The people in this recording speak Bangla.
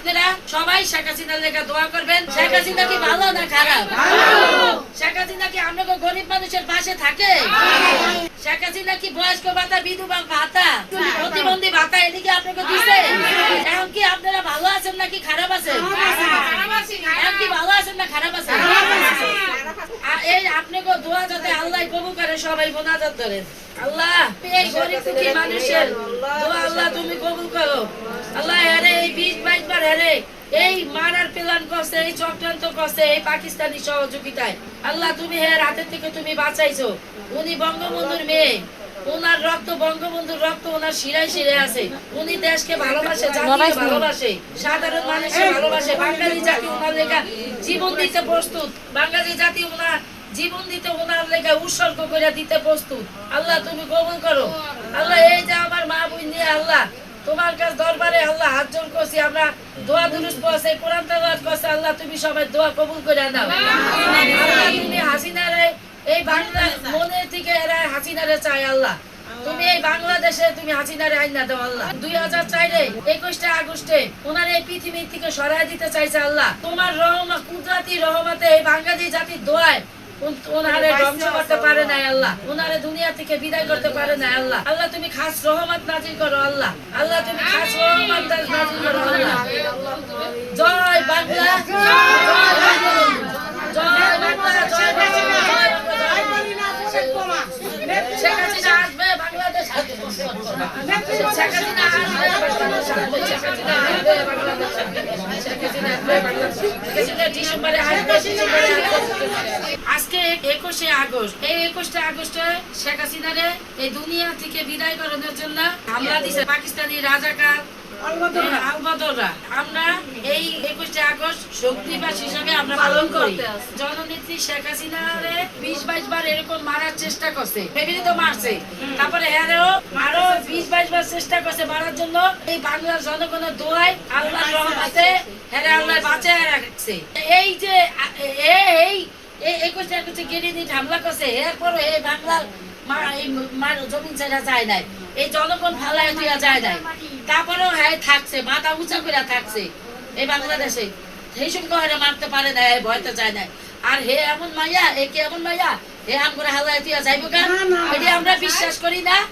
আপনারা সবাই শেখ হাসিনার লেখা দোয়া করবেন। শেখ হাসিনা কি ভালো না খারাপ? শেখ হাসিনা কি আপনাকে গরিব মানুষের পাশে থাকে? শেখ হাসিনা কি বয়স্ক ভাতা, বিধবা ভাতা, প্রতিবন্ধী ভাতা এদিকে আপনাকে দিছে? এখন কি আপনারা ভালো আছেন নাকি খারাপ আছেন? এখন কি ভালো আছেন না খারাপ আছেন? এই আপনাকে দোয়া যাতে আল্লাহ কবুল করে, সবাই মোনাজাত করেন। আল্লাহ এই গরিব দুঃখী মানুষের দোয়া আল্লাহ তুমি কবুল করো। আল্লাহ হেরে এই 20-22 বার হেরে এই মারার প্ল্যান করছে, এই চক্রান্ত করছে এই পাকিস্তানি সহযোগিতায়। আল্লাহ তুমি হের হাতের থেকে তুমি বাঁচাইছো। উনি বঙ্গবন্ধুর মেয়ে, ওনার রক্ত বঙ্গবন্ধুর রক্ত ওনার শিরায় শিরায় আছে। উনি দেশকে ভালোবাসে, জাতিকে ভালোবাসে, সাধারণ মানুষকে ভালোবাসে। বাঙালি জাতি ওনার লেখা জীবন দিতে প্রস্তুত। বাঙালি জাতি ওনার জীবন দিতে ওনার লেখা উৎসর্গ করে দিতে প্রস্তুত। আল্লাহ তুমি কবুল করো। আল্লাহ এই যে আমার মা বোন নিয়ে আল্লাহ তোমার কাছে দরবারে আল্লাহ হাত জোড় করছি, আমরা দোয়া দুরুস পড়ছি, কোরআন তেলাওয়াত করছি। আল্লাহ তুমি সবাই দোয়া কবুল করে নাও। আল্লাহ তুমি হাসিনারে এই বাংলা মনে থেকে এরা হাসিনারে চাই। আল্লাহ তুমি এই বাংলাদেশে তুমি হাসিনারে আইনা দাও। আল্লাহ 2004-এ 21 আগস্টে ওনার এই পৃথিবী থেকে সরায় দিতে চাইছে। আল্লাহ তোমার রহমত কুদরতি রহমতে এই বাঙালি জাতির দোয়ায় ওনারে ধ্বংস করতে পারে না আল্লাহ, ওনারে দুনিয়া থেকে বিদায় করতে পারে না আল্লাহ। আল্লাহ তুমি খাস রহমত নাজিল করো। আল্লাহ আল্লাহ তুমি খাস রহমত নাজিল করো। আল্লাহ জয় বাংলা, জয় বঙ্গবন্ধু, জয় বাংলা, জয় বঙ্গবন্ধু, জয় বঙ্গবন্ধু। শেখ হাসিনা আসবে বাংলাদেশ, শেখ হাসিনা আসবে বাংলাদেশ, শেখ হাসিনা আসবে বাংলাদেশ, শেখ হাসিনা আসবে বাংলাদেশ, শেখ হাসিনা ডিসেম্বরে আসবে, ডিসেম্বরে আসবে। আজকে 21 আগস্ট, এই 21 আগস্টে শেখ হাসিনারে এই দুনিয়া থেকে বিদায় করানোর জন্য হামলা দিছে পাকিস্তানি রাজাকার আলবদররা। আমরা এই 21 আগস্ট শোক দিবস হিসাবে আমরা পালন করি। জননেত্রী শেখ হাসিনারে 20-22 বার এরকম মারার চেষ্টা করছে, ফেবিলি তো মারছে, তারপরে আরো 20-22 বার চেষ্টা করছে মারার জন্য। এই বাংলার জনগণের দোয়ায় আল্লাহর রহমতে হেরে আল্লাহ বাঁচায় রাখছে। এই যে এই 21 আগস্টে গেরিনিট হামলা করছে, এরপরও এই বাংলার জমিন ছেড়া যায় নাই, এই জনগণ ফালায় দেওয়া যায় নাই, তারপরেও হ্যাঁ থাকছে, মাথা উঁচা করে থাকছে এই বাংলাদেশে। সেই সঙ্গে মারতে পারে না, ভয়তে যায় নাই। আর হে এমন মাইয়া, এ কি এমন মাইয়া, হে আম করে হালায় দিয়া যাইব কেন? এটি আমরা বিশ্বাস করি না।